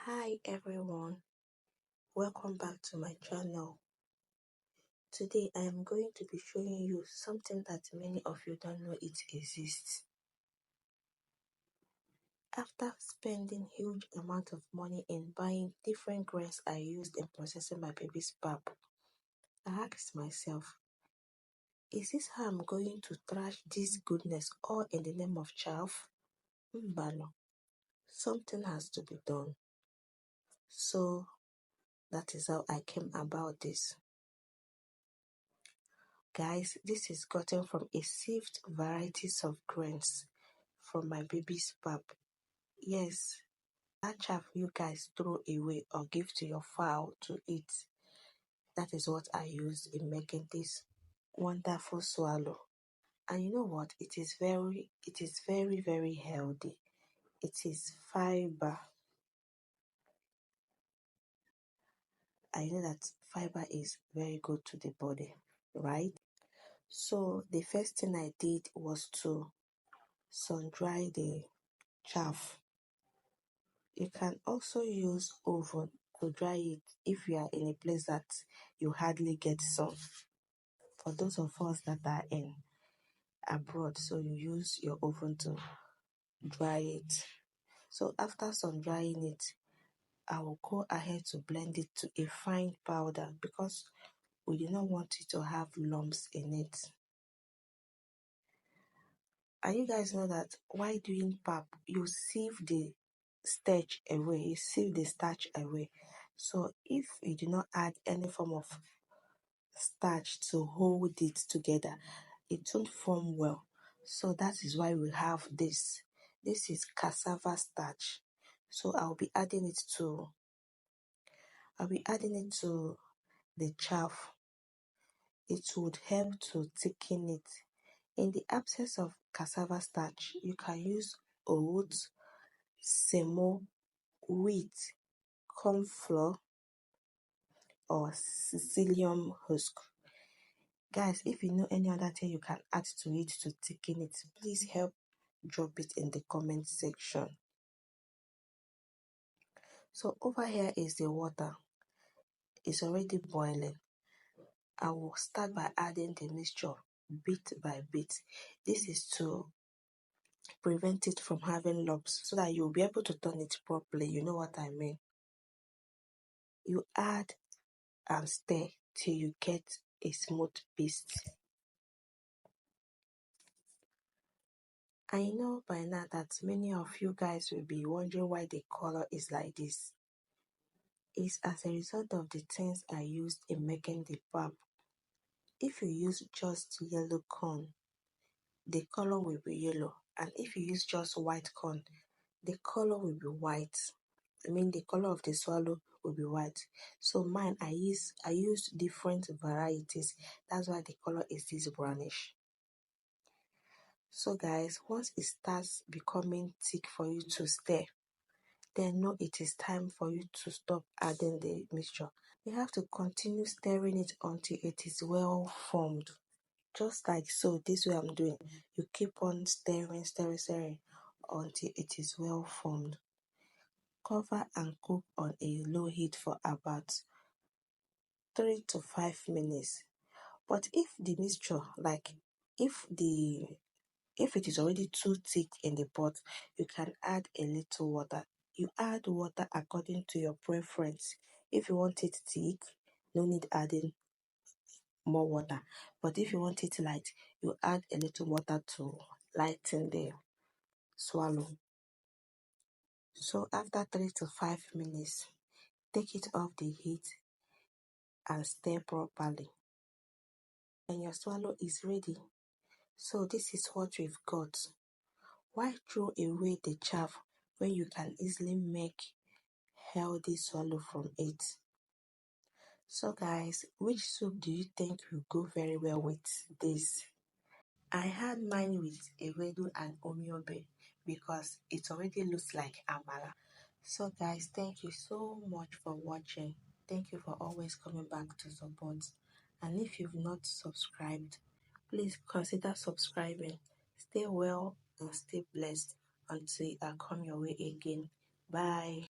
Hi everyone, welcome back to my channel. Today I am going to be showing you something that many of you don't know it exists. After spending huge amount of money in buying different grains I used in processing my baby's pap, I asked myself, is this how I'm going to trash this goodness all in the name of chaff? Mbano, something has to be done. So that is how I came about this. Guys, this is gotten from a sieved varieties of grains from my baby's pap. Yes, that chaff you guys throw away or give to your fowl to eat. That is what I use in making this wonderful swallow. And you know what? It is very, very healthy. It is fiber. I know that fiber is very good to the body, right? So the first thing I did was to sun dry the chaff. You can also use oven to dry it if you are in a place that you hardly get sun. For those of us that are in abroad, so you use your oven to dry it. So after sun drying it, I will go ahead to blend it to a fine powder because we do not want it to have lumps in it. And you guys know that while doing pap, you sieve the starch away, you sieve the starch away. So if you do not add any form of starch to hold it together, it won't form well. So that is why we have this. This is cassava starch. So I'll be adding it to the chaff. It would help to thicken it. In the absence of cassava starch, you can use oats, semo, wheat, corn flour, or Sicilian husk. Guys, if you know any other thing you can add to it to thicken it, please help drop it in the comment section. So over here is the water. It's already boiling. I will start by adding the mixture bit by bit. This is to prevent it from having lumps so that you'll be able to turn it properly. You know what I mean? You add and stir till you get a smooth paste. I know by now that many of you guys will be wondering why the color is like this. It's as a result of the things I used in making the pap. If you use just yellow corn, the color will be yellow. And if you use just white corn, the color will be white. The color of the swallow will be white. So mine, I used different varieties. That's why the color is this brownish. So guys, once it starts becoming thick for you to stir, then know it is time for you to stop adding the mixture. You have to continue stirring it until it is well formed. Just like so, this way I'm doing. You keep on stirring until it is well formed. Cover and cook on a low heat for about 3 to 5 minutes. But if the mixture, if it is already too thick in the pot, you can add a little water. You add water according to your preference. If you want it thick, no need adding more water. But if you want it light, you add a little water to lighten the swallow. So after 3 to 5 minutes, take it off the heat and stir properly. And your swallow is ready. So this is what we've got. Why throw away the chaff when you can easily make healthy swallow from it? So guys, which soup do you think will go very well with this? I had mine with ewedu and omiobe because it already looks like amala. So guys, thank you so much for watching. Thank you for always coming back to support. And if you've not subscribed, please consider subscribing. Stay well and stay blessed until I come your way again. Bye.